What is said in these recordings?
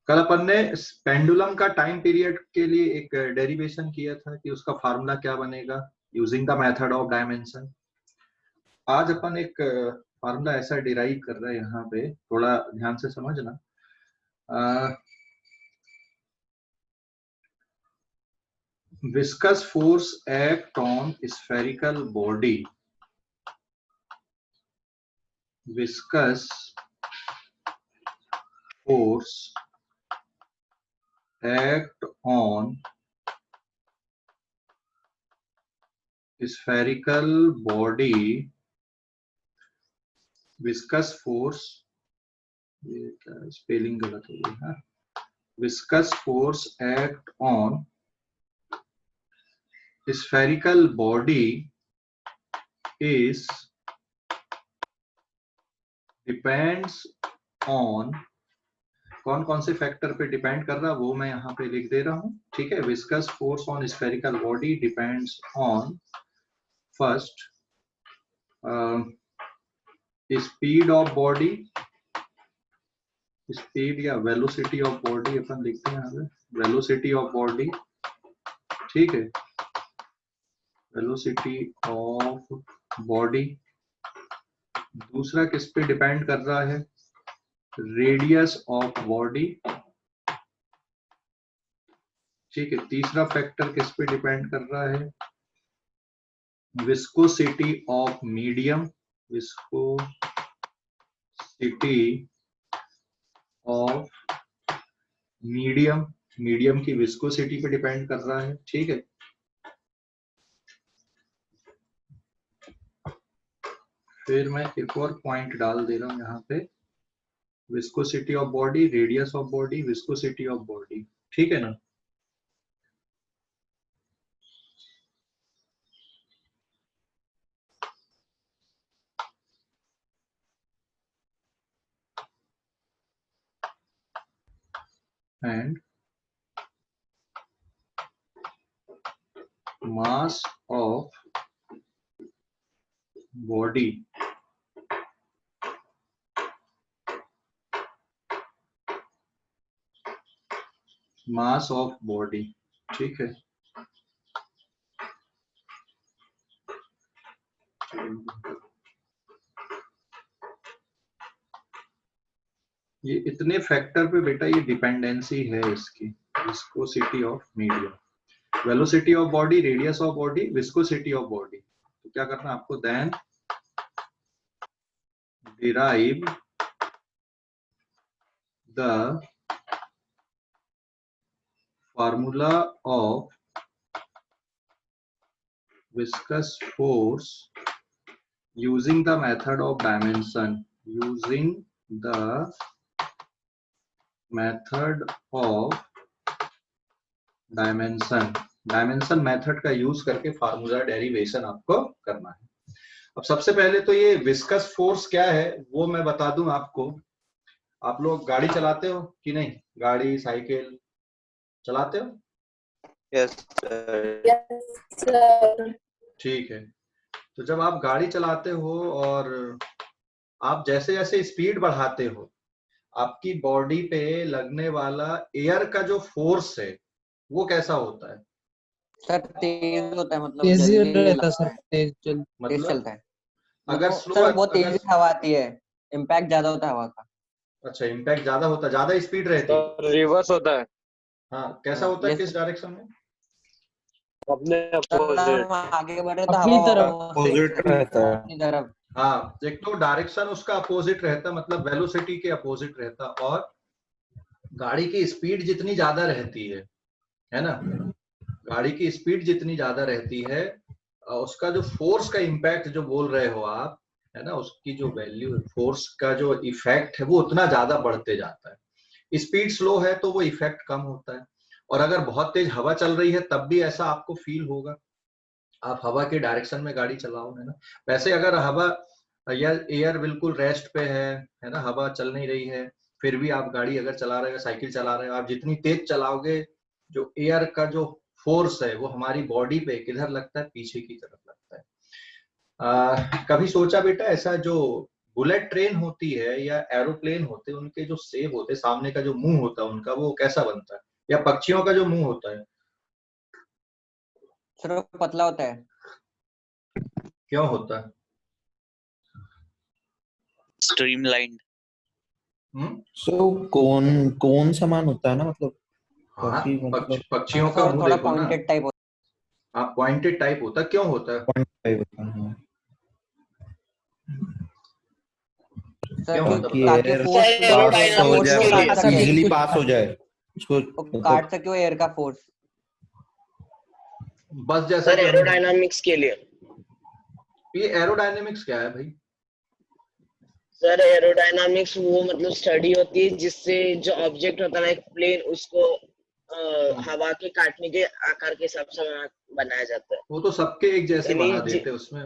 कल अपन ने पेंडुलम का टाइम पीरियड के लिए एक डेरिवेशन किया था कि उसका फार्मूला क्या बनेगा using the method of dimension. आज अपन एक फार्मूला ऐसा डिराइव कर रहे हैं, यहाँ पे थोड़ा ध्यान से समझना। Viscous force act on spherical body. Viscous force act on spherical body। viscous force, ये क्या स्पेलिंग गलत हो गई है। viscous force act on spherical body is depends on, कौन कौन से फैक्टर पे डिपेंड कर रहा है वो मैं यहाँ पे लिख दे रहा हूँ, ठीक है। Viscous force on spherical body depends on first speed of body, speed या वेलोसिटी ऑफ बॉडी अपन लिखते हैं यहाँ पे, वेलोसिटी ऑफ बॉडी, ठीक है। Velocity of body. दूसरा किस पे डिपेंड कर रहा है, रेडियस ऑफ बॉडी, ठीक है। तीसरा फैक्टर किस पे डिपेंड कर रहा है, viscosity of medium, viscosity of medium, medium की विस्कोसिटी पे डिपेंड कर रहा है, ठीक है। फिर मैं एक और पॉइंट डाल दे रहा हूं यहाँ पे, viscosity of body, radius of body, viscosity of body, ठीक है ना। And mass of body mass of body, ठीक है। ये इतने फैक्टर पे बेटा ये डिपेंडेंसी है इसकी, viscosity of medium, velocity of body, radius of body, viscosity of body. तो क्या करना है आपको, then derive the formula of viscous force using the method of dimension, using the method of dimension, dimension method का use करके formula derivation आपको करना है। अब सबसे पहले तो ये विस्कस फोर्स क्या है वो मैं बता दूं आपको। आप लोग गाड़ी चलाते हो कि नहीं, गाड़ी साइकिल चलाते हो? Yes sir. ठीक है। तो जब आप गाड़ी चलाते हो और आप जैसे जैसे स्पीड बढ़ाते हो, आपकी बॉडी पे लगने वाला एयर का जो फोर्स है वो कैसा होता है सर? तेज होता है, मतलब तेज जल्दी रहता लगता सर, है, तेज तेज मतलब चलता है। अगर मतलब स्लो, सर बहुत तेज अगर हवा आती है, इम्पैक्ट ज्यादा होता है हवा का। अच्छा इम्पैक्ट ज्यादा होता है, ज्यादा स्पीड रहती है। रिवर्स होता है, हाँ कैसा हाँ, होता है, yes. किस डायरेक्शन में? अपने सर अपोजिट। हम आगे बढ़े तो अपनी हवा तरफ अपोजिट रहता है। अपनी तरफ। हाँ एक तो डायरेक्शन उसका अपोजिट रहता, मतलब वेलोसिटी के अपोजिट रहता। और गाड़ी की स्पीड जितनी ज्यादा रहती है ना, गाड़ी की स्पीड जितनी ज्यादा रहती है उसका जो फोर्स का इम्पैक्ट जो बोल रहे हो आप, है ना, उसकी जो वैल्यू, फोर्स का जो इफेक्ट है वो उतना ज्यादा बढ़ते जाता है। स्पीड स्लो है तो वो इफेक्ट कम होता है। और अगर बहुत तेज हवा चल रही है तब भी ऐसा आपको फील होगा, आप हवा के डायरेक्शन में गाड़ी चलाओ, है ना। वैसे अगर हवा या एयर बिल्कुल रेस्ट पे है ना, हवा चल नहीं रही है, फिर भी आप गाड़ी अगर चला रहे हो, साइकिल चला रहे हो, आप जितनी तेज चलाओगे जो एयर का जो फोर्स है वो हमारी बॉडी पे किधर लगता है, पीछे की तरफ लगता है। कभी सोचा बेटा ऐसा जो बुलेट ट्रेन होती है या एरोप्लेन होते हैं, उनके जो शेप होते हैं, सामने का जो मुंह होता है उनका, वो कैसा बनता है? या पक्षियों का जो मुंह होता है सर वो पतला होता है। क्यों होता है? स्ट्रीमलाइंड। सो कौन कौन समान होता है ना, मतलब हाँ, काफी मतलब पक्षियों का सर मुंह थोड़ा देखो ना पॉइंटेड टाइप होता आप, पॉइंटेड टाइप होता है। क्यों होता है? पॉइंट टाइप होता है। है सर क्यों होता है ताकि बताओ? ताकि एयर फोर्स पास हो फोर्स जाए, को काट मतलब सके, इजीली पास हो जाए उसको, वो मतलब काट सके वो एयर का फोर्स। बस जैसा सर कि एरोडायनामिक्स के लिए। ये एरोडायनेमिक्स क्या है भाई? सर एरोडायनामिक्स वो मतलब स्टडी होती है जिससे जो ऑब्जेक्ट होता है ना, एक प्लेन, उसको हवा के काटने के आकार के हिसाब से बनाया जाता है। वो तो सबके एक जैसे यानी बना देते उसमें।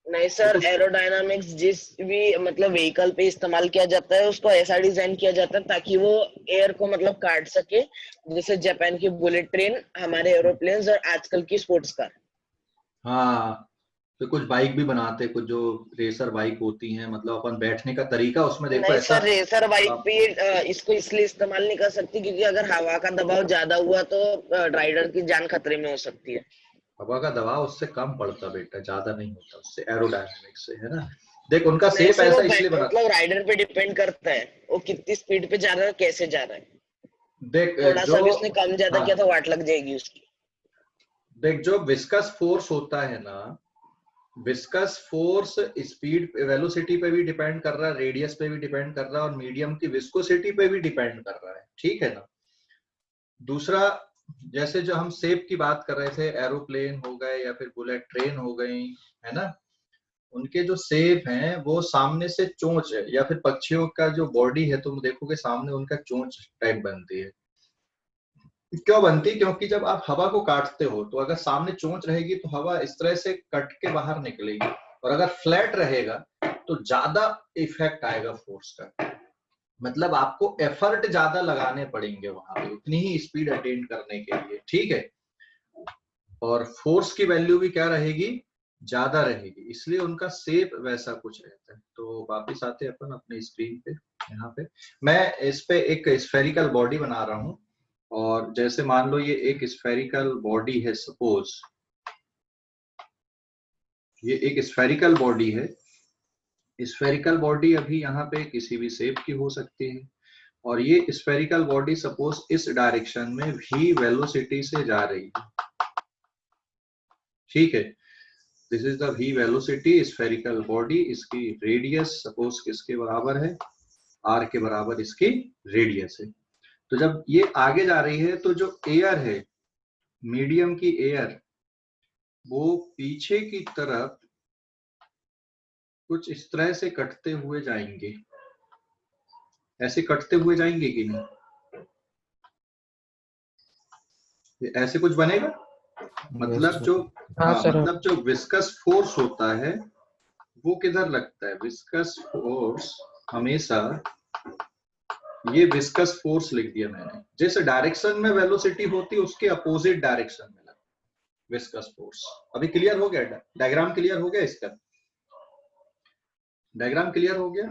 नहीं वो सर, तो एरोडायनामिक्स जिस भी मतलब व्हीकल पे इस्तेमाल किया जाता है उसको ऐसा डिजाइन किया जाता है ताकि वो एयर को मतलब काट सके, जैसे जापान की बुलेट ट्रेन, हमारे एरोप्लेन्स और आजकल की स्पोर्ट्स कार। हाँ, तो कुछ बाइक भी बनाते हैं, कुछ जो रेसर बाइक होती हैं, मतलब अपन बैठने का तरीका उसमें देखो नहीं ऐसा। सर, रेसर बाइक आप पे इसको इसलिए इस्तेमाल नहीं कर सकती क्योंकि अगर हवा का दबाव ज्यादा हुआ तो राइडर की जान खतरे में हो सकती है। हवा का दबाव उससे कम पड़ता बेटा, ज्यादा नहीं होता उससे, एरोडायनेमिक्स से, है ना। देख उनका नहीं शेप सर, वो ऐसा इसलिए बना। मतलब राइडर पे डिपेंड करता है वो कितनी स्पीड पे जा रहा है, कैसे जा रहा है। देख थोड़ा जो सा भी उसने कम ज्यादा हाँ किया तो वाट लग जाएगी उसकी। देख, जो विस्कस फोर्स होता है ना, विस्कस फोर्स स्पीड वेलोसिटी पे भी डिपेंड कर रहा है, रेडियस पे भी डिपेंड कर रहा है, और मीडियम की विस्कोसिटी पे भी डिपेंड कर रहा है, ठीक है ना। दूसरा, जैसे जो हम शेप की बात कर रहे थे, एरोप्लेन हो गए या फिर बुलेट ट्रेन हो गई, है ना, उनके जो शेप हैं वो सामने से चोंच है, या फिर पक्षियों का जो बॉडी है तुम देखोगे सामने उनका चोंच टाइप बनती है। क्यों बनती? क्योंकि जब आप हवा को काटते हो तो अगर सामने चोंच रहेगी तो हवा इस तरह से कट के बाहर निकलेगी, और अगर फ्लैट रहेगा तो ज्यादा इफेक्ट आएगा फोर्स का, मतलब आपको एफर्ट ज्यादा लगाने पड़ेंगे वहां पे उतनी ही स्पीड अटेन करने के लिए, ठीक है। और फोर्स की वैल्यू भी क्या रहेगी? ज्यादा रहेगी, इसलिए उनका शेप वैसा कुछ रहता है। तो वापिस आते हैं अपन अपने स्क्रीन पे। यहाँ पे मैं इस पे एक स्फेरिकल बॉडी बना रहा हूँ, और जैसे मान लो ये एक स्फेरिकल बॉडी है, सपोज ये एक स्फेरिकल बॉडी है। स्फेरिकल बॉडी अभी यहाँ पे किसी भी शेप की हो सकती है, और ये स्फेरिकल बॉडी सपोज इस डायरेक्शन में v वेलोसिटी से जा रही है, ठीक है। This is the v velocity spherical body, इसकी रेडियस सपोज किसके बराबर है? r के बराबर इसकी रेडियस है। तो जब ये आगे जा रही है तो जो एयर है, मीडियम की एयर, वो पीछे की तरफ कुछ इस तरह से कटते हुए जाएंगे, ऐसे कटते हुए जाएंगे कि नहीं? ऐसे कुछ बनेगा, मतलब जो मतलब जो विस्कस फोर्स होता है वो किधर लगता है? विस्कस फोर्स हमेशा, ये विस्कस फोर्स लिख दिया मैंने, जिस डायरेक्शन में वेलोसिटी होती है उसके अपोजिट डायरेक्शन में लगता है विस्कस फोर्स। अभी क्लियर हो गया? डायग्राम क्लियर हो गया? इसका डायग्राम क्लियर हो गया?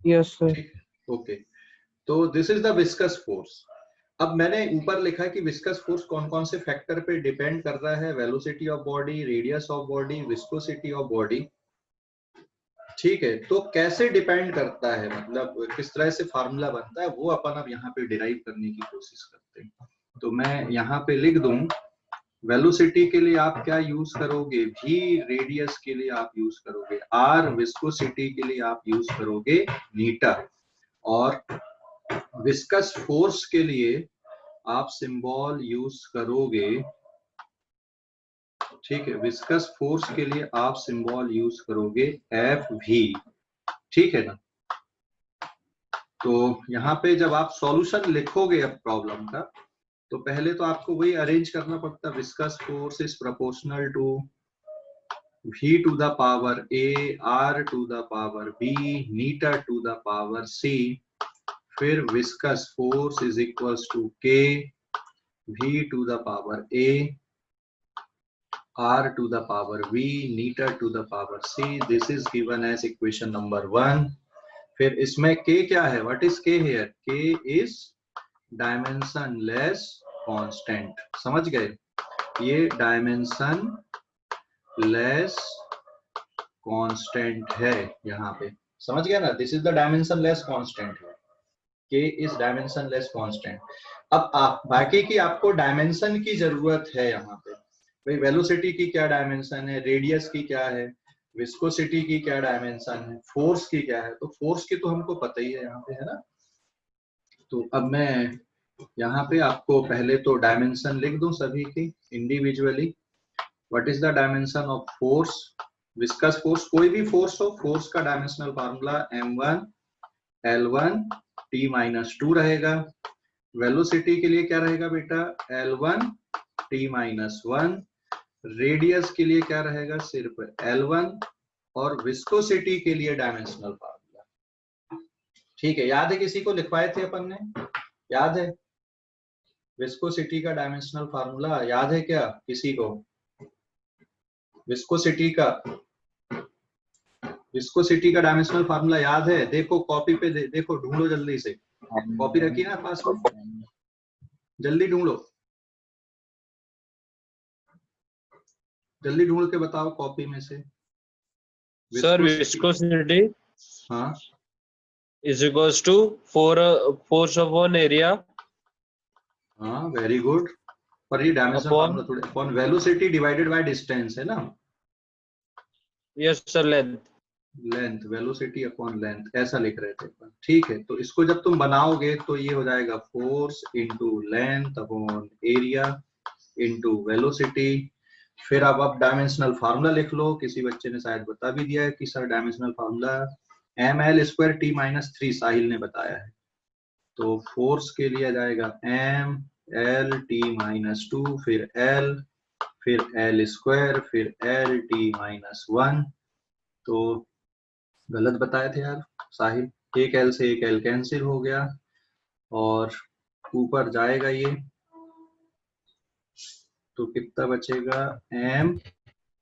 Yes sir. ठीक, ओके। तो this is the viscous force. अब मैंने ऊपर लिखा कि विस्कस फोर्स कौन कौन से फैक्टर पे डिपेंड कर रहा है? Velocity of body, radius of body, viscosity of body, ठीक है। तो कैसे डिपेंड करता है, मतलब किस तरह से फार्मूला बनता है, वो अपन अब यहाँ पे डिराइव करने की कोशिश करते हैं। तो मैं यहाँ पे लिख दूं, वेलोसिटी के लिए आप क्या यूज करोगे? v, रेडियस के लिए आप यूज करोगे r, विस्कोसिटी के लिए आप यूज करोगे मीटर, और विस्कस फोर्स के लिए आप सिंबल यूज करोगे, ठीक है। विस्कस फोर्स के लिए आप सिंबल यूज करोगे Fv, ठीक है ना। तो यहाँ पे जब आप सॉल्यूशन लिखोगे अब प्रॉब्लम का, तो पहले तो आपको वही अरेंज करना पड़ता है, viscous force is proportional to v to the power a, r to the power b, metre to the power c, फिर viscous force is equals to k, v to the power a, r to the power v neta to the power c. This is given as equation number 1. फिर इसमें k क्या है? What is k here? K is dimensionless constant. समझ गए? ये dimensionless constant है यहाँ पे, समझ गया ना? This is the dimensionless constant. K is dimensionless constant. अब बाकी की आपको डायमेंशन की जरूरत है यहाँ पे। भाई वेलोसिटी की क्या डायमेंशन है, रेडियस की क्या है, विस्कोसिटी की क्या डायमेंशन है, फोर्स की क्या है। तो फोर्स की तो हमको पता ही है यहाँ पे, है ना। तो अब मैं यहाँ पे आपको पहले तो डायमेंशन लिख दूं सभी की individually. What is the dimension of force? Viscous force, कोई भी फोर्स हो, फोर्स का dimensional formula m1 L1 T-2 रहेगा। वेलोसिटी के लिए क्या रहेगा बेटा? L1 T-1। रेडियस के लिए क्या रहेगा? सिर्फ L1। और विस्कोसिटी के लिए डायमेंशनल फार्मूला। ठीक है, याद है? किसी को लिखवाए थे अपन ने, याद है? विस्कोसिटी का डायमेंशनल फार्मूला याद है क्या किसी को? विस्कोसिटी का डायमेंशनल फार्मूला याद है? देखो कॉपी पे देखो, ढूंढो जल्दी से। कॉपी रखी ना पास में, जल्दी ढूंढो, जल्दी ढूंढ के बताओ कॉपी में से। सर विस्कोसिटी हाँ is equals to force upon area हाँ, वेरी गुड। पर ये डायमेंशनल फार्मूला थोड़े upon velocity divided by distance है ना। Yes sir, length, velocity upon length, ऐसा लिख रहे थे। ठीक है, तो इसको जब तुम बनाओगे तो ये हो जाएगा force into length upon area into velocity. फिर अब डायमेंशनल फार्मूला लिख लो। किसी बच्चे ने शायद बता भी दिया है कि sir dimensional formula ml² T-3 साहिल ने बताया है। तो फोर्स के लिए आ जाएगा ml T-2 फिर l फिर l², फिर l T-1। तो गलत बताए थे यार साहिल, एक l से एक l कैंसिल हो गया और ऊपर जाएगा ये, तो कितना बचेगा? m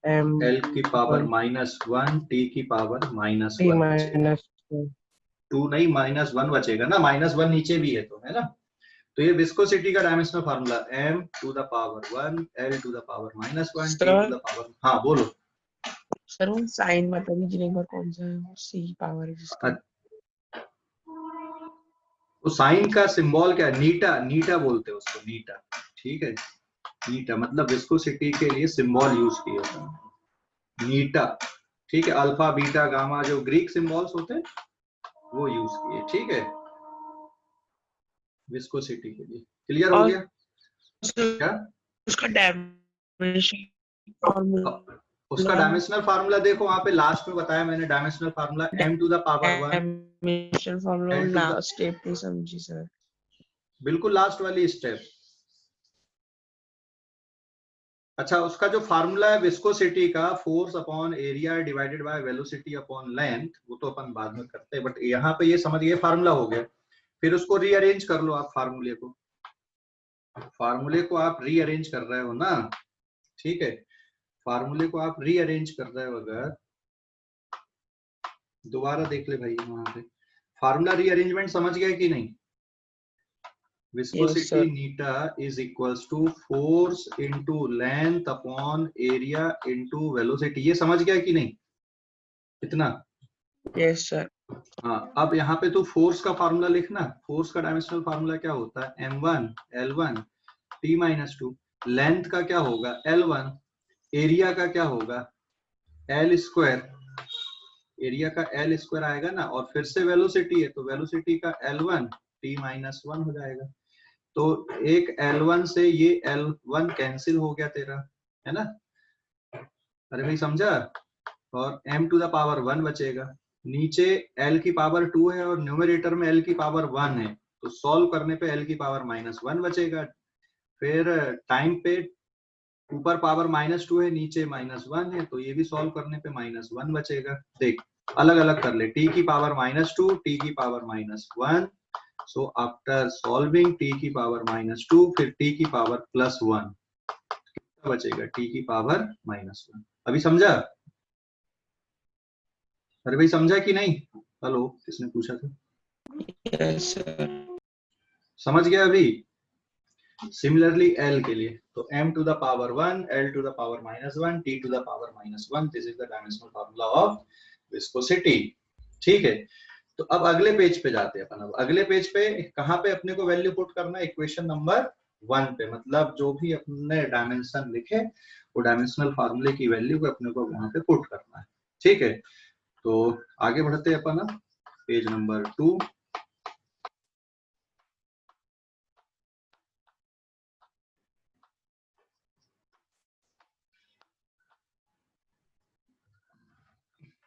l की पावर -1 t की पावर -1 2 नहीं -1 बचेगा ना, -1 नीचे भी है तो, है ना। तो ये विस्कोसिटी का dimensional formula m to the power 1 l to the power -1 t to the power. हाँ बोलो सर। वो साइन बता दीजिए एक बार, कौन सा है वो सी पावर है जिसका? तो साइन का सिंबल क्या है? नीटा, नीटा बोलते हैं उसको, नीटा। ठीक है, नीटा मतलब विस्कोसिटी के लिए सिंबल यूज किया था, नीटा। ठीक है, अल्फा बीटा गामा जो ग्रीक सिंबल्स होते हैं वो यूज किए। ठीक है, विस्कोसिटी के लिए। क्लियर हो गया क्या? उसका डायमेंशन फार्मूला, उसका डायमेंशनल फार्मूला देखो वहां पे लास्ट में बताया मैंने। Dimensional formula m to the power 1। Dimension formula last step नहीं समझी सर। बिल्कुल लास्ट वाली स्टेप। अच्छा, उसका जो फार्मूला है विस्कोसिटी का, force upon area divided by velocity upon length, वो तो अपन बाद में करते हैं, बट यहाँ पे ये समझ गए फार्मूला हो गया। फिर उसको रीअरेंज कर लो आप, फार्मूले को आप रीअरेंज कर रहे हो ना। ठीक है, फार्मूले को आप रीअरेंज कर रहे हो, अगर दोबारा देख ले भाई वहां पे फार्मूला रीअरेंजमेंट समझ गए कि नहीं? Viscosity neta is equals to force into length upon area into velocity। ये समझ गया कि नहीं इतना? Yes sir. हाँ, अब यहाँ पे तो फोर्स का फार्मूला लिखना। फोर्स का डायमेंशनल फार्मूला क्या होता है? m1 L1 T-2। लेंथ का क्या होगा? L1। एरिया का क्या होगा? L²। एरिया का L² आएगा ना, और फिर से वेलोसिटी है तो वेलोसिटी का L1 T-1 हो जाएगा। तो एक L1 से ये L1 कैंसिल हो गया तेरा, है ना? अरे भाई समझा? और m टू द पावर 1 बचेगा। नीचे l की पावर 2 है और न्यूमरेटर में l की पावर 1 है, तो सॉल्व करने पे l की पावर -1 बचेगा। फिर टाइम पे ऊपर पावर -2 है, नीचे -1 है, तो ये भी सॉल्व करने पे -1 बचेगा। देख अलग अलग कर ले, t की पावर -2, t की power -1। So after solving t की पावर -2 फिर t की पावर +1 बचेगा t की पावर -1। अभी समझा? अरे भाई समझा कि नहीं? हेलो, किसने पूछा था? Yes sir. समझ गया अभी? सिमिलरली L के लिए तो m to the power 1, L to the power -1, T to the power -1, this is the dimensional formula of viscosity. ठीक है, तो अब अगले पेज पे जाते हैं अपन। अब अगले पेज पे कहाँ पे अपने को वैल्यू पुट करना है? इक्वेशन नंबर 1 पे, मतलब जो भी अपने डायमेंशन लिखे वो डायमेंशनल फार्मूले की वैल्यू को अपने को वहां पे पुट करना है। ठीक है, तो आगे बढ़ते हैं अपन पेज नंबर 2।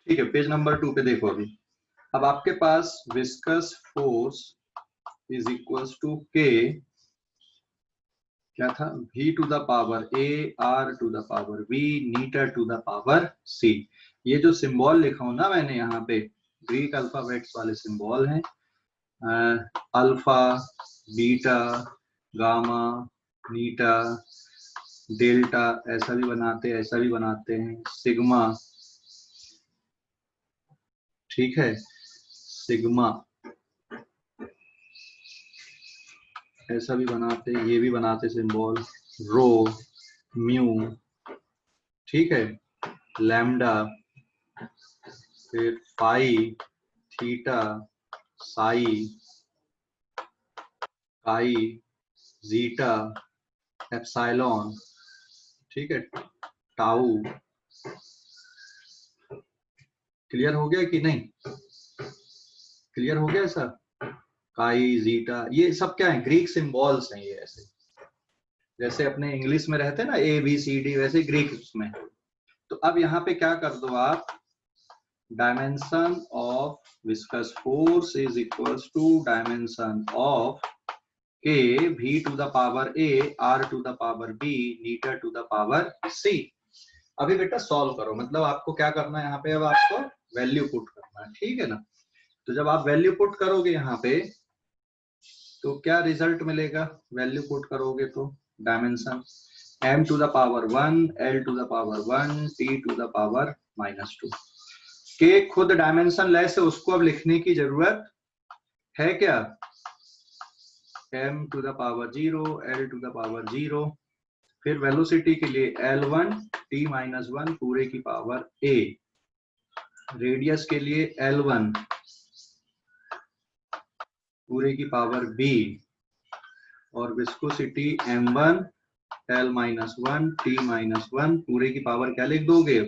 ठीक है, पेज नंबर 2 पे देखो अभी। अब आपके पास viscous force is equals to K, क्या था? v to the power a, r to the power b, नीटर टू द पावर c। ये जो सिंबल लिखा हूं ना मैंने यहाँ पे, ग्रीक अल्फाबेट्स वाले सिंबल हैं। अल्फा, बीटा, गामा, नीटा, डेल्टा, ऐसा भी बनाते हैं, ऐसा भी बनाते हैं, सिग्मा। ठीक है, सिग्मा ऐसा भी बनाते, ये भी बनाते सिंबल, रो, म्यू। ठीक है, लैम्डा, फिर पाई, थीटा, साई, काई, जीटा, एप्सिलॉन। ठीक है, टाउ। क्लियर हो गया कि नहीं? क्लियर हो गया सर? काई, जीटा, ये सब क्या है? ग्रीक सिंबल्स हैं ये, ऐसे जैसे अपने इंग्लिश में रहते हैं ना ए बी सी डी, वैसे ग्रीक में। तो अब यहाँ पे क्या कर दो आप, dimension of viscous force is equals to dimension of k v to the power a, r to the power b, metre to the power c। अभी बेटा सॉल्व करो, मतलब आपको क्या करना है यहाँ पे, अब आपको वैल्यू पुट करना है। ठीक है ना? तो जब आप वैल्यू पुट करोगे यहाँ पे तो क्या रिजल्ट मिलेगा? वैल्यू पुट करोगे तो dimension m to the power 1, l to the power 1, t to the power -2। के खुद डायमेंशन लेस है, उसको अब लिखने की जरूरत है क्या? m to the power 0, l to the power 0, फिर वेलोसिटी के लिए L1 t-1 पूरे की पावर a, रेडियस के लिए L1 पूरे की पावर b, और विस्कोसिटी m1 L-1 t-1 पूरे की पावर क्या लिख दोगे?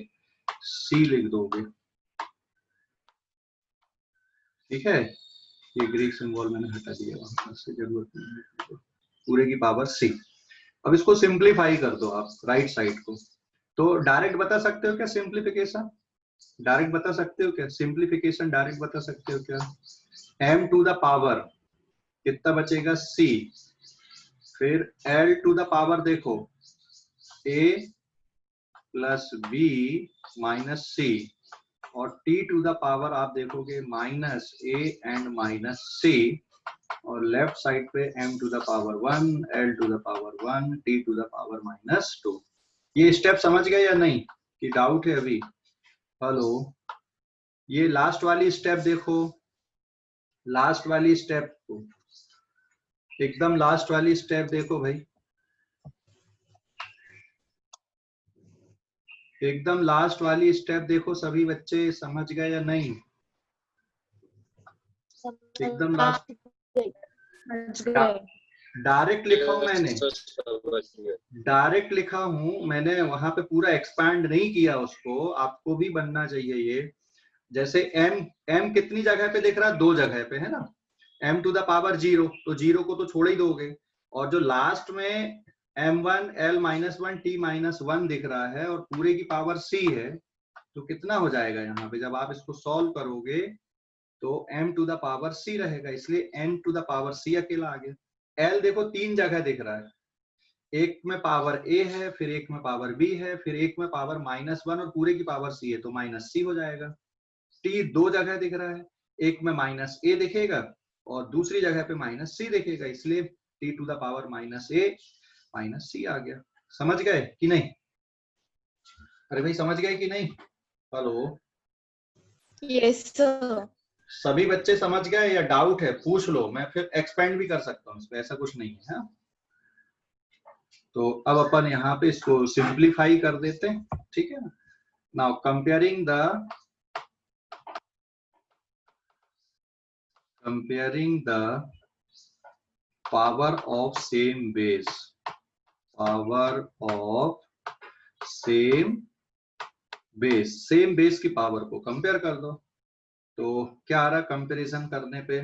c लिख दोगे। ठीक है, ये ग्रीक सिंबल मैंने हटा दिया, वहां से जरूरत नहीं है, पूरे की पावर c। अब इसको सिंप्लीफाई कर दो आप राइट साइड को। तो डायरेक्ट बता सकते हो क्या सिंप्लीफिकेशन? डायरेक्ट बता सकते हो क्या सिंप्लीफिकेशन? डायरेक्ट बता सकते हो क्या? m टू द पावर कितना बचेगा? c, फिर l टू द पावर देखो a plus b minus c, और t टू द पावर आप देखोगे minus a and minus c, और लेफ्ट साइड पे m to the power 1, l to the power 1, t to the power -2। ये step समझ गए या नहीं, कि डाउट है अभी? हेलो, ये लास्ट वाली स्टेप देखो, लास्ट वाली स्टेप को, एकदम लास्ट वाली स्टेप देखो भाई, एकदम लास्ट वाली स्टेप देखो सभी बच्चे, समझ गए या नहीं? एकदम लास्ट, डायरेक्ट लिखा हूं मैंने, डायरेक्ट लिखा हूं मैंने, वहां पे पूरा एक्सपैंड नहीं किया उसको। आपको भी बनना चाहिए ये। जैसे m कितनी जगह पे दिख रहा है? 2 जगह पे है ना। m टू द पावर 0, तो 0 को तो छोड़ ही दोगे, और जो लास्ट में m1 l-1 t-1 दिख रहा है और पूरे की पावर c है, तो कितना हो जाएगा यहाँ पे? जब आप इसको सॉल्व करोगे तो m to the power c रहेगा, इसलिए n to the power c अकेला आ गया। l देखो 3 जगह दिख रहा है, एक में पावर a है, फिर एक में पावर b है, फिर एक में पावर -1 और पूरे की पावर c है, तो -c हो जाएगा। t 2 जगह दिख रहा है, एक में -a दिखेगा और दूसरी जगह पे -c दिखेगा, इसलिए t to the power -a -c आ गया। समझ गए कि नहीं? अरे भाई समझ गए कि नहीं? Hello, yes sir. सभी बच्चे समझ गए या डाउट है? पूछ लो, मैं फिर एक्सपेंड भी कर सकता हूँ इस पे, ऐसा कुछ नहीं है। हाँ? तो अब अपन यहाँ पे इसको सिंप्लीफाई कर देते हैं, ठीक है ना। Now comparing the power of same base, power of same base की पावर को कंपेयर कर दो। तो क्या आ रहा कंपैरिजन करने पे?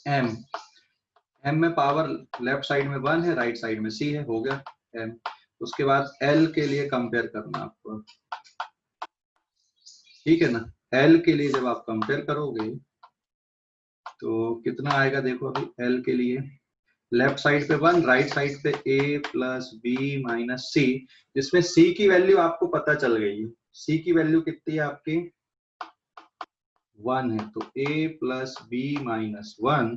m में पावर लेफ्ट साइड में 1 है, राइट साइड में c है, हो गया m। उसके बाद l के लिए कंपेयर करना आपको, ठीक है ना। l के लिए जब आप कंपेयर करोगे तो कितना आएगा देखो। अभी l के लिए लेफ्ट साइड पे 1, राइट साइड पे a प्लस बी माइनस सी, जिसमें c की वैल्यू आपको पता चल गई है। c की वैल्यू कितनी है आपकी? 1 है, तो a प्लस बी माइनस 1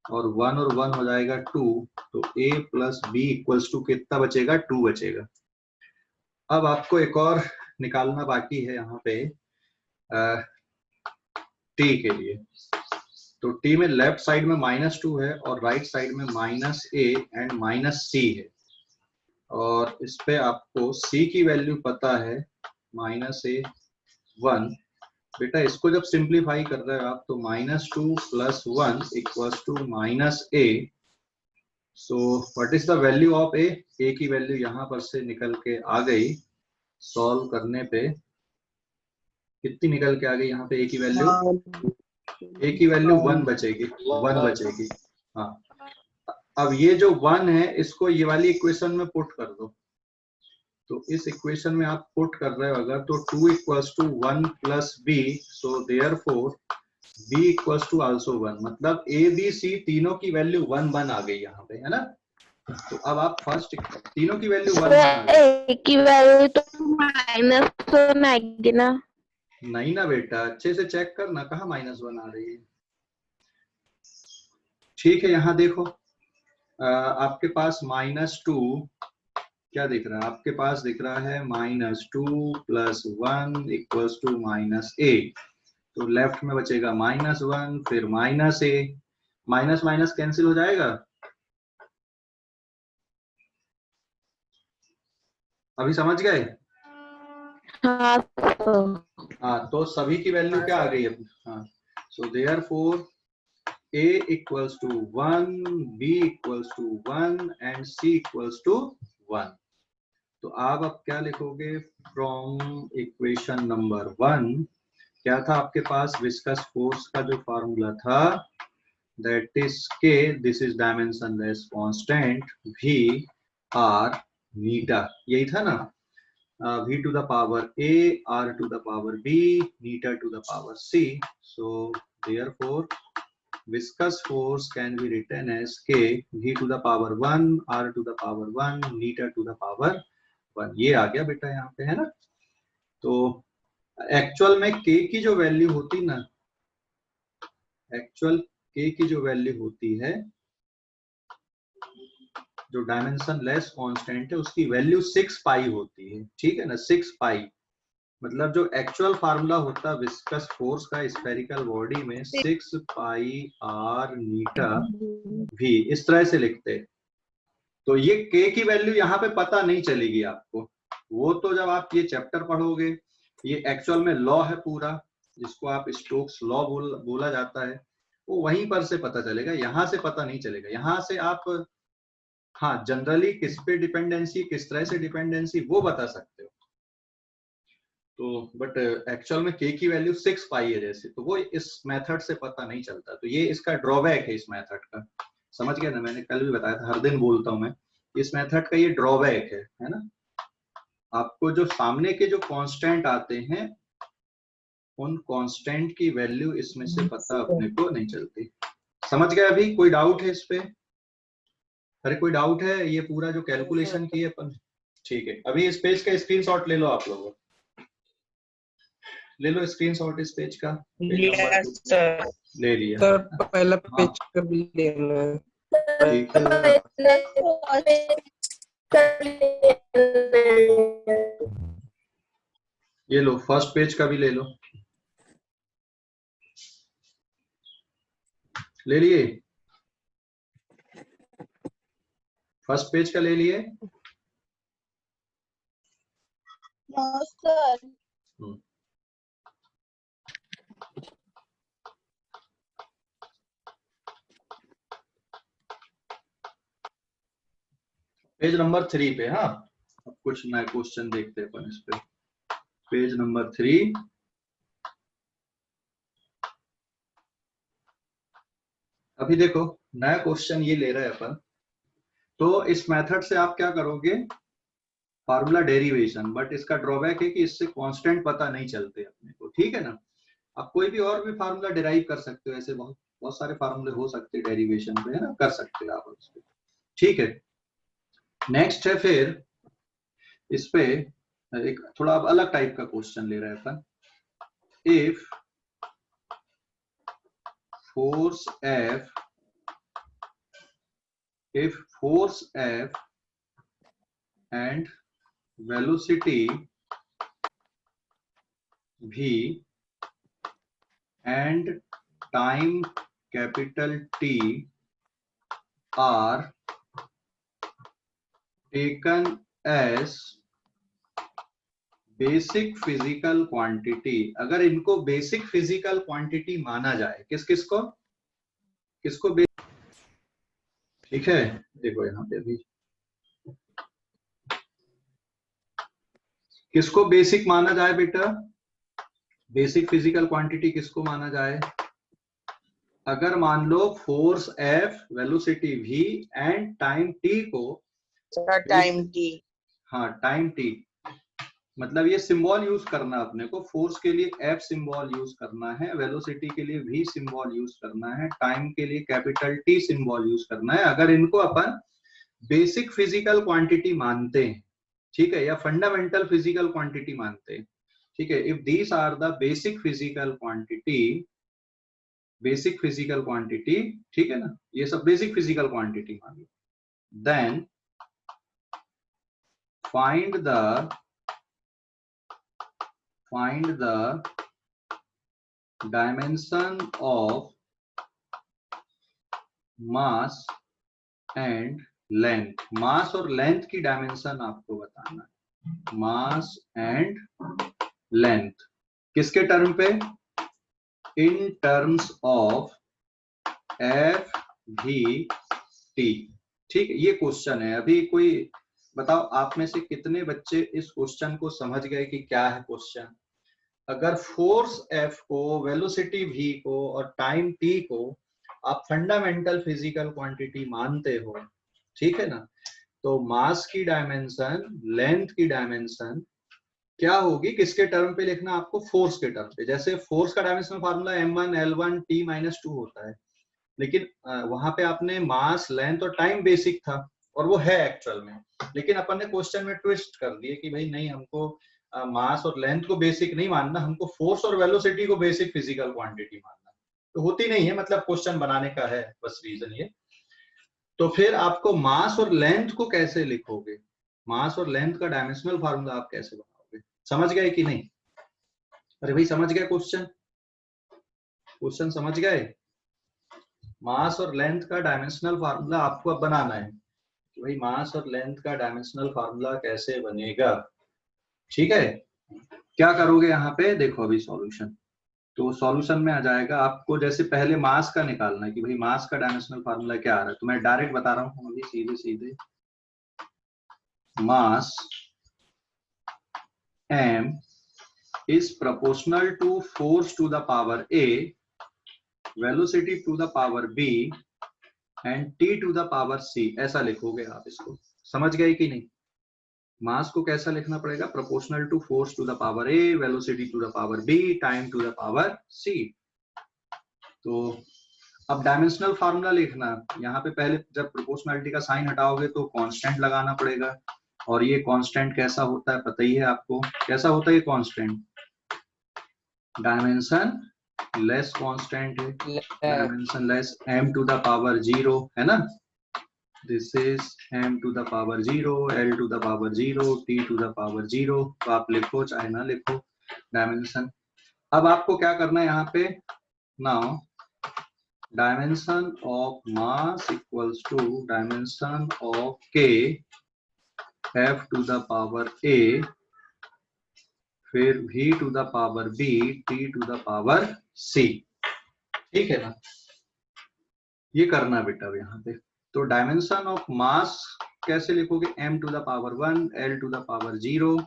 और 1 हो जाएगा 2, तो a plus b equals to कितना बचेगा? 2 बचेगा। अब आपको एक और निकालना बाकी है यहाँ पे t के लिए। तो t में लेफ्ट साइड में -2 है और राइट साइड में -a एंड -c है, और इस पे आपको c की वैल्यू पता है -a1। बेटा इसको जब सिंप्लीफाई कर रहे हो आप तो -2 + 1 equals to -a। So what is the value of a? a की वैल्यू यहाँ पर से निकल के आ गई। सॉल्व करने पे कितनी निकल के आ गई यहाँ पे? a की वैल्यू 1 बचेगी, 1 बचेगी। हाँ, अब ये जो 1 है इसको ये वाली इक्वेशन में पुट कर दो। तो इस इक्वेशन में आप पुट कर रहे हो अगर, तो 2 = 1 + b, so therefore b = also 1, मतलब a b c तीनों की वैल्यू 1 आ गई यहाँ पे, है ना। तो अब आप फर्स्ट तीनों की वैल्यू 1 आ गई। की वैल्यू तो -1 आएगी ना? नहीं ना बेटा, अच्छे से चेक करना, कहाँ -1 आ रही है। ठीक है, यहाँ देखो आपके पास -2 क्या दिख रहा है? आपके पास दिख रहा है -2 + 1 इक्वल्स टू -a। तो लेफ्ट में बचेगा -1 फिर -a, माइनस माइनस कैंसिल हो जाएगा। अभी समझ गए? हाँ, तो सभी की वैल्यू क्या आ गई अपनी? हाँ, so therefore a = 1, b = 1 and c = 1। तो आप अब क्या लिखोगे? फ्रॉम इक्वेशन नंबर 1 क्या था आपके पास? विस्कस फोर्स का जो फॉर्मूला था, that is k, this is dimensionless constant v r नीटा, यही था ना। v to the power a, r to the power b, Neeta to the power c। so therefore viscous force can be written as k, v to the power 1, r to the power 1, Neeta to the power 1। ये आ गया बेटा यहाँ पे, है ना। तो actual में k की जो वैल्यू होती ना, एक्चुअल k की जो वैल्यू होती है, जो डायमेंशन लेस कांस्टेंट है, उसकी वैल्यू 6 पाई होती है, ठीक है ना। 6 पाई मतलब जो एक्चुअल फार्मूला होता है विस्कस फोर्स का स्फेरिकल बॉडी में, 6 पाई r नीटा v, इस तरह से लिखते हैं। तो ये k की वैल्यू यहाँ पे पता नहीं चलेगी आपको, वो तो जब आप ये चैप्टर पढ़ोगे, ये एक्चुअल में लॉ है पूरा, जिसको आप स्टोक्स लॉ बोला जाता है, वो वहीं पर से पता चलेगा, यहाँ से पता नहीं चलेगा। यहाँ से आप हाँ जनरली किस पे डिपेंडेंसी, किस तरह से डिपेंडेंसी, वो बता सकते हो। तो बट एक्चुअल में k की वैल्यू 6 पाई है जैसे, तो वो इस मेथड से पता नहीं चलता। तो ये इसका ड्रॉबैक है इस मेथड का, समझ गए ना। मैंने कल भी बताया था, हर दिन बोलता हूँ मैं, इस मेथड का ये ड्रॉबैक है ना। आपको जो सामने के जो कांस्टेंट आते हैं, उन कांस्टेंट की वैल्यू इसमें से पता अपने को नहीं चलती। समझ गए? अभी कोई डाउट है इस पे? अरे कोई डाउट है? ये पूरा जो कैलकुलेशन की है अपन, ठीक है। अभी इस पेज का स्क्रीनशॉट ले लो आप लोगों, ले लो स्क्रीनशॉट इस पेज का। यस सर, ले लिया सर पहला पेज का भी लेना है। ठीक है। ये लो फर्स्ट पेज का भी ले लो, ले लिए? फर्स्ट पेज का ले लिए? पेज नंबर 3 पे। हाँ, अब कुछ नया क्वेश्चन देखते हैं अपन इस पे। Page number 3। अभी देखो नया क्वेश्चन ये ले रहे हैं अपन। तो इस मेथड से आप क्या करोगे, फार्मूला डेरिवेशन, बट इसका ड्रॉबैक है कि इससे कांस्टेंट पता नहीं चलते अपने को, ठीक है ना। आप कोई भी और भी फार्मूला डिराइव कर सकते हो, ऐसे बहुत बहुत सारे फार्मूले हो सकते हैं डेरिवेशन पे, है ना, कर सकते हो आप उस पे, ठीक है। नेक्स्ट है फिर इस पे एक थोड़ा अलग टाइप का क्वेश्चन ले रहे हैं अपन। If force F and velocity V and time capital T are taken as basic physical quantity, अगर इनको बेसिक फिजिकल क्वांटिटी माना जाए, किसको ठीक है। देखो यहाँ पे भी किसको बेसिक माना जाए बेटा, बेसिक फिजिकल क्वांटिटी किसको माना जाए? अगर मान लो force F, velocity V and time T को, टाइम टी, हाँ टाइम T, मतलब ये सिंबल यूज करना अपने को, फोर्स के लिए F सिंबल यूज करना है, वेलोसिटी के लिए V सिंबल यूज करना है, टाइम के लिए कैपिटल T सिंबल यूज करना है। अगर इनको अपन बेसिक फिजिकल क्वांटिटी मानते हैं, ठीक है, या फंडामेंटल फिजिकल क्वांटिटी मानते हैं, ठीक है, if these are the basic physical quantity, ठीक है ना, ये सब बेसिक फिजिकल क्वांटिटी मान लो, then find the dimension of mass and length। Mass और लेंथ की डायमेंशन आपको बताना है, मास एंड लेंथ किसके टर्म पे? In terms of F V T, ठीक है। ये क्वेश्चन है। अभी कोई बताओ आप में से कितने बच्चे इस क्वेश्चन को समझ गए कि क्या है क्वेश्चन? अगर फोर्स F को, वेलोसिटी V को और टाइम T को आप फंडामेंटल फिजिकल क्वांटिटी मानते हो, ठीक है ना, तो मास की डायमेंशन, लेंथ की डायमेंशन क्या होगी, किसके टर्म पे लिखना आपको? फोर्स के टर्म पे। जैसे फोर्स का dimension formula m1 l1 t-2 होता है, लेकिन वहां पे आपने मास, लेंथ और टाइम बेसिक था, और वो है एक्चुअल में, लेकिन अपन ने क्वेश्चन में ट्विस्ट कर दिए कि भाई नहीं, हमको मास और लेंथ को बेसिक नहीं मानना, हमको फोर्स और वेलोसिटी को बेसिक फिजिकल क्वांटिटी मानना। तो होती नहीं है, मतलब क्वेश्चन बनाने का है बस रीजन ये। तो फिर आपको मास और लेंथ को कैसे लिखोगे, मास और लेंथ का डायमेंशनल फार्मूला आप कैसे बनाओगे? समझ गए कि नहीं? अरे भाई समझ गए क्वेश्चन समझ गए? मास और लेंथ का डायमेंशनल फार्मूला आपको अब बनाना है कि भाई मास और लेंथ का डायमेंशनल फार्मूला कैसे बनेगा, ठीक है। क्या करोगे यहाँ पे, देखो अभी सॉल्यूशन, तो सॉल्यूशन में आ जाएगा आपको, जैसे पहले मास का निकालना है कि भाई मास का डायमेंशनल फार्मूला क्या आ रहा है, तो मैं डायरेक्ट बता रहा हूँ अभी सीधे मास m is proportional to force to the power a, velocity to the power b and t to the power c, ऐसा लिखोगे आप इसको। समझ गए कि नहीं? मास को कैसा लिखना पड़ेगा? Proportional to force to the power a, velocity to the power b, time to the power c। तो अब डायमेंशनल फार्मूला लिखना, यहाँ पे पहले जब प्रोपोर्शनलिटी का साइन हटाओगे तो कांस्टेंट लगाना पड़ेगा, और ये कांस्टेंट कैसा होता है पता ही है आपको, कैसा होता है ये कांस्टेंट? डायमेंशन लेस कांस्टेंट है, dimensionless m to the power 0, है ना। This is m to the power 0, l to the power 0, t to the power 0। तो आप लिखो चाहे ना लिखो डायमेंशन। अब आपको क्या करना है यहाँ पे, now dimension of mass equals to dimension of k f to the power a, फिर v to the power b, t to the power c। ठीक है ना, ये करना बेटा यहाँ पे। तो डायमेंशन ऑफ मास कैसे लिखोगे, m to the power 1, l to the power 0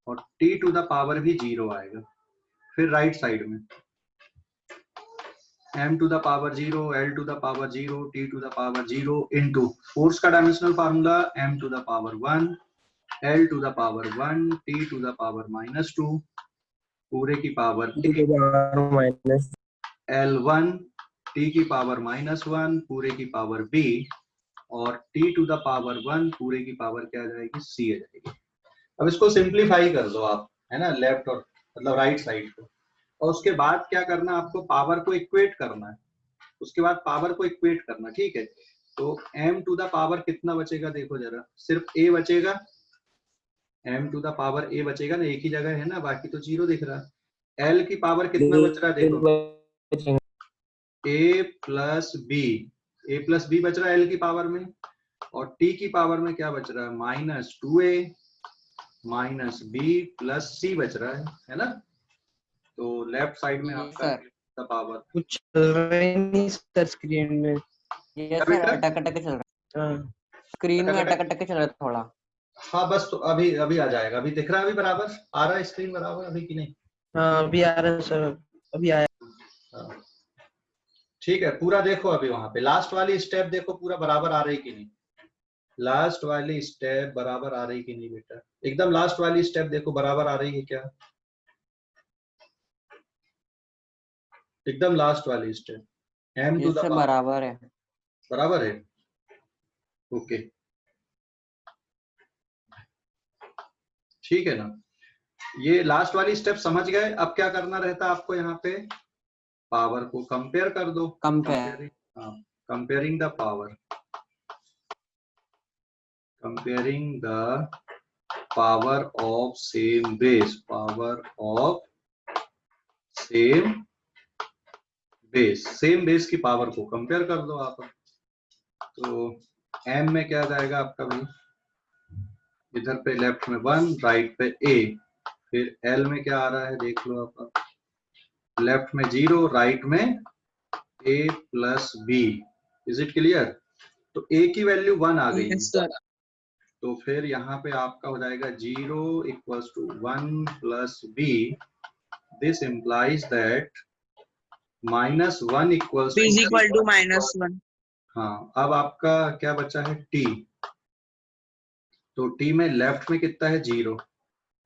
और t टू द पावर भी 0 आएगा। फिर राइट साइड में m to the power 0, l to the power 0, t to the power 0 into force का dimensional formula m to the power 1, l to the power 1, t to the power -2 पूरे की power l1, t की power -1 पूरे की power b और t to the power 1 पूरे की power क्या आ जाएगी, c आ जाएगी। अब इसको सिंप्लीफाई कर दो आप, है ना, लेफ्ट और मतलब राइट साइड को। और उसके बाद क्या करना, आपको पावर को इक्वेट करना है। उसके बाद पावर को इक्वेट करना, ठीक है। तो m टू द पावर कितना बचेगा, देखो जरा, सिर्फ a बचेगा, m to the power a बचेगा ना, एक ही जगह है ना, बाकी तो 0 दिख रहा है। l की पावर कितना बच रहा है, देखो a प्लस b बच रहा है l की पावर में, और t की पावर में क्या बच रहा है, -2a -b प्लस c बच रहा है ना। तो लेफ्ट साइड में आपका पावर कुछ चल रहा नहीं सर स्क्रीन में। ये सर अटक के चल रहा है, स्क्रीन में अटक के चल रहा है थोड़ा। हाँ बस, तो अभी आ जाएगा। अभी दिख रहा है, अभी बराबर आ रहा है स्क्रीन बराबर अभी कि नहीं? हाँ अभी आ रहा है सर, अभी आया। ठीक है, पूरा देखो अभी वहां पे लास्ट वाली स्टेप देखो पूरा बराबर आ रही कि नहीं, लास्ट वाली स्टेप बराबर आ रही कि नहीं बेटा, एकदम लास्ट वाली स्टेप देखो बराबर आ रही है क्या, एकदम लास्ट वाली step m to the power बराबर है। ओके ठीक है ना, ये लास्ट वाली स्टेप समझ गए। अब क्या करना रहता है आपको, यहाँ पे पावर को कंपेयर कर दो, comparing the power, comparing the power of same base, power of same base की पावर को कंपेयर कर दो आप। तो m में क्या जाएगा आपका भाई, इधर पे लेफ्ट में 1, राइट पे a, फिर l में क्या आ रहा है देख लो आप, लेफ्ट में 0, राइट में a plus b। Is it clear? तो a की वैल्यू 1 आ गई, तो फिर यहाँ पे आपका हो जाएगा 0 equals to 1 plus b। This implies that -1 equals to -1। हाँ, अब आपका क्या बचा है t, तो t में लेफ्ट में कितना है 0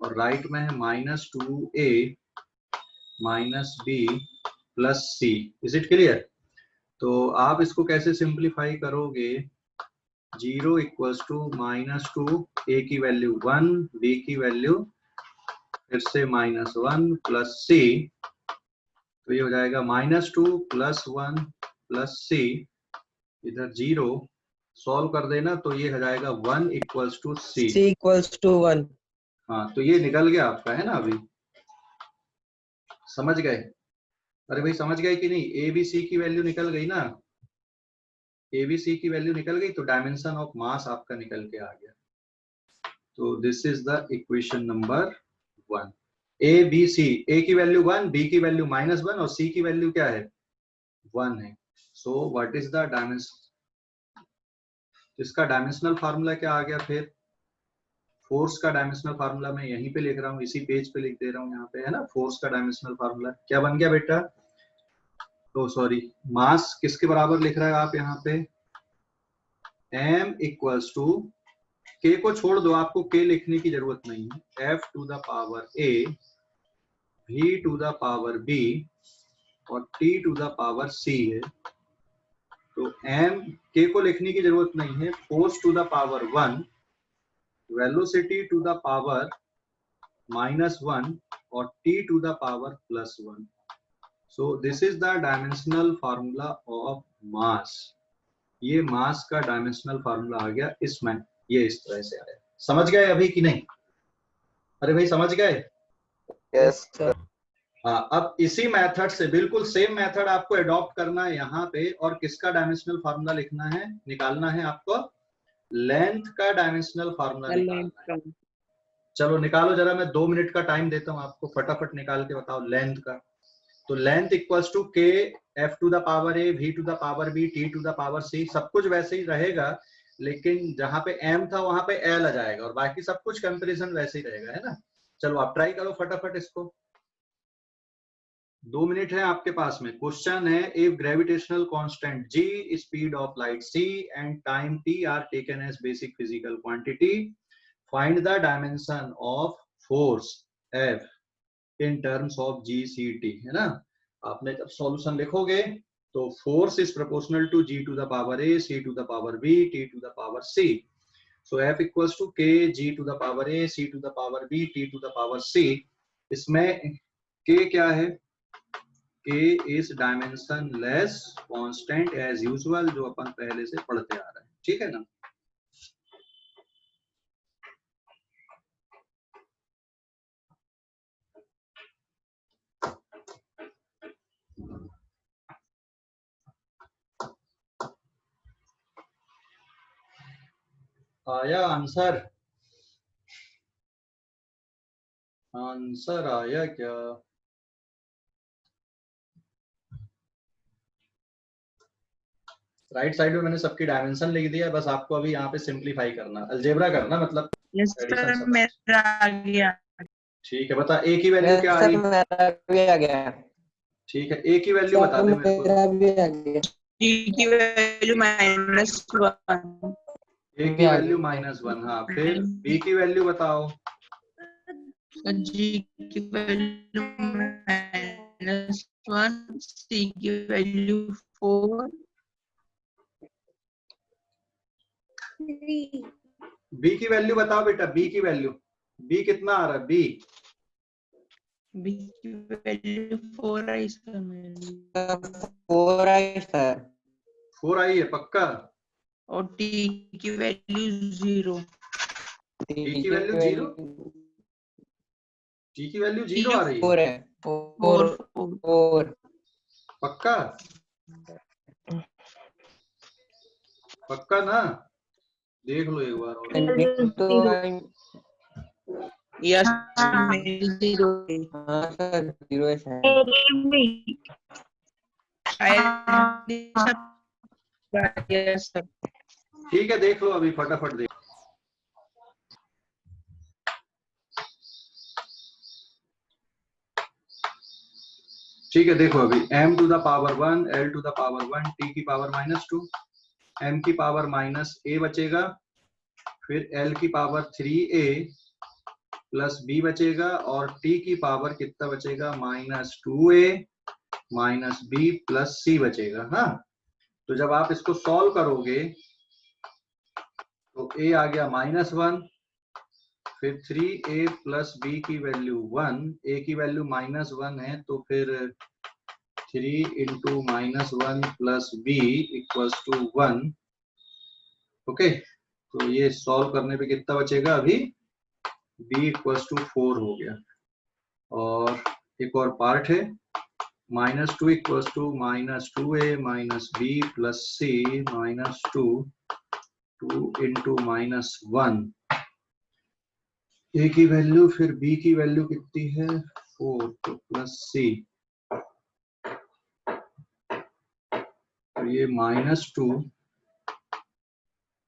और राइट में है -2a -b plus c। Is it clear? तो आप इसको कैसे सिंप्लीफाई करोगे, 0 इक्वल्स टू -2, a की वैल्यू 1, b की वैल्यू फिर से -1 प्लस c, तो ये हो जाएगा -2 प्लस 1 प्लस c, इधर 0 सॉल्व कर देना तो ये हो जाएगा 1 equals to c equals to 1। हाँ, तो ये निकल गया आपका, है ना। अभी समझ गए? अरे भाई समझ गए कि नहीं, ए बी सी की वैल्यू निकल गई ना, ए बी सी की वैल्यू निकल गई, तो डायमेंशन ऑफ मास आपका निकल के आ गया। तो this is the equation number 1। A B C, A की वैल्यू 1, बी की वैल्यू -1 और सी की वैल्यू क्या है, 1 है। सो व्हाट इज द डायमेंशन, इसका डायमेंशनल फार्मूला क्या आ गया, फिर फोर्स का डायमेंशनल फार्मूला मैं यहीं पे लिख रहा हूँ, इसी पेज पे लिख दे रहा हूँ यहाँ पे, है ना। फोर्स का डायमेंशनल फार्मूला क्या बन गया बेटा, तो सॉरी, मास किसके बराबर लिख रहा है आप यहाँ पे, m इक्वल्स टू, k को छोड़ दो, आपको k लिखने की जरूरत नहीं है, f to the power a, v to the power b और t to the power c है। तो m, k को लिखने की जरूरत नहीं है, force to the power 1, velocity to the power -1 और t to the power +1। So this is the dimensional formula of mass। ये मास का डायमेंशनल फार्मूला आ गया इसमें, ये इस तरह से आया। समझ गए अभी कि नहीं? अरे भाई समझ गए? Yes sir. हाँ, अब इसी मेथड से बिल्कुल सेम मेथड आपको अडॉप्ट करना है यहाँ पे, और किसका डायमेंशनल फार्मूला लिखना है, निकालना है आपको, लेंथ का डायमेंशनल फार्मूला निकालना है। चलो निकालो जरा, मैं 2 मिनट का टाइम देता हूँ आपको, फटाफट निकाल के बताओ लेंथ का। तो length equals to K F to the power A V to the power B T to the power C, सब कुछ वैसे ही रहेगा, लेकिन जहां पे एम था वहां पे एल आ जाएगा, और बाकी सब कुछ कंपैरिजन वैसे ही रहेगा, है ना। चलो आप ट्राई करो फटाफट इसको, 2 मिनट है आपके पास में। क्वेश्चन है, if gravitational constant g, speed of light c and time t are taken as basic physical quantity, find the dimension of force f in terms of GCT, है ना। आपने जब सॉल्यूशन लिखोगे तो force is proportional to g to the power a, c to the power b, t to the power c। So f equals to k g to the power a, c to the power b, t to the power c। इसमें k क्या है, k is dimensionless constant as usual, जो अपन पहले से पढ़ते आ रहे हैं, ठीक है ना। आया आंसर? आंसर आया क्या? राइट साइड में मैंने सबकी डायमेंशन लिख दिया, बस आपको अभी यहाँ पे सिंप्लीफाई करना, अलजेब्रा करना, मतलब यस सर मेरा आ गया। ठीक है, बता ए की वैल्यू क्या आई? मेरा भी आ गया। ठीक है, ए की वैल्यू बता दे मेरे को। मेरा भी आ गया। जी की वैल्यू -1, ए की वैल्यू -1, हाँ। फिर बी की वैल्यू बताओ। जी की वैल्यू -1, सी की वैल्यू 4, बी की वैल्यू बताओ बेटा, बी की वैल्यू, बी कितना आ रहा है बी? बी की वैल्यू 4 आई सर, 4 आई सर। 4 आई है पक्का? और टी की वैल्यू 0। टी की वैल्यू 0? टी की वैल्यू 0 आ रही है? 4 है। 4 पक्का? पक्का ना? देख लो एक बार और। यस 0 है। हाँ सर 0 है सर। Yes sir. ठीक है, देख लो अभी फटाफट देख। ठीक है, देखो अभी m to the power 1, l to the power 1, t की पावर -2, m की पावर -a बचेगा, फिर l की पावर 3a प्लस b बचेगा, और t की पावर कितना बचेगा, -2a -b प्लस c बचेगा। हाँ, तो जब आप इसको सॉल्व करोगे तो a आ गया -1, फिर 3a प्लस b की वैल्यू 1, a की वैल्यू -1 है, तो फिर 3 into -1 plus b equals to 1। Okay, तो ये सॉल्व करने पे कितना बचेगा अभी, b इक्वल्स टू 4 हो गया। और एक और पार्ट है, -2 equals to -2a -b plus c -2 into -1, a की वैल्यू, फिर b की वैल्यू कितनी है 4, तो प्लस c, तो ये -2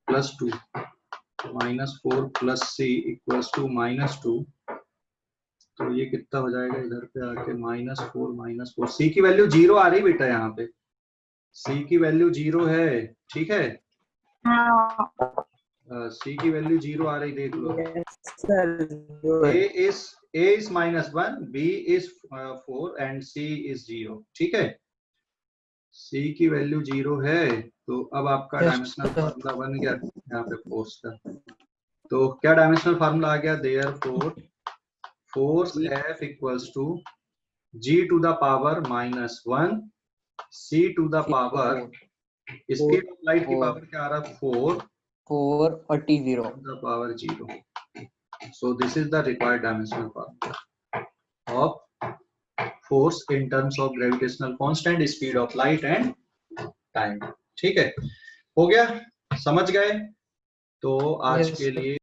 plus 2 -4 plus c equals to -2, तो ये कितना हो जाएगा इधर पे आके -4 c की वैल्यू 0 आ रही बेटा, यहाँ पे c की वैल्यू 0 है, ठीक है। c की वैल्यू 0 आ रही, देख लो। a is -1, b is 4 and c is 0, ठीक है। c की वैल्यू 0 है, तो अब आपका डायमेंशनल फार्मूला बन गया यहाँ पे फोर्स का। तो क्या डायमेंशनल फार्मूला आ गया, therefore force F equals to g to the power -1, c to the power speed of light की four. पावर क्या आ रहा है 4 4 और t 0. the power 0. So this is the required dimensional power of force in terms of gravitational constant, speed of light and time. ठीक है, हो गया, समझ गए? तो आज Yes, के sir. लिए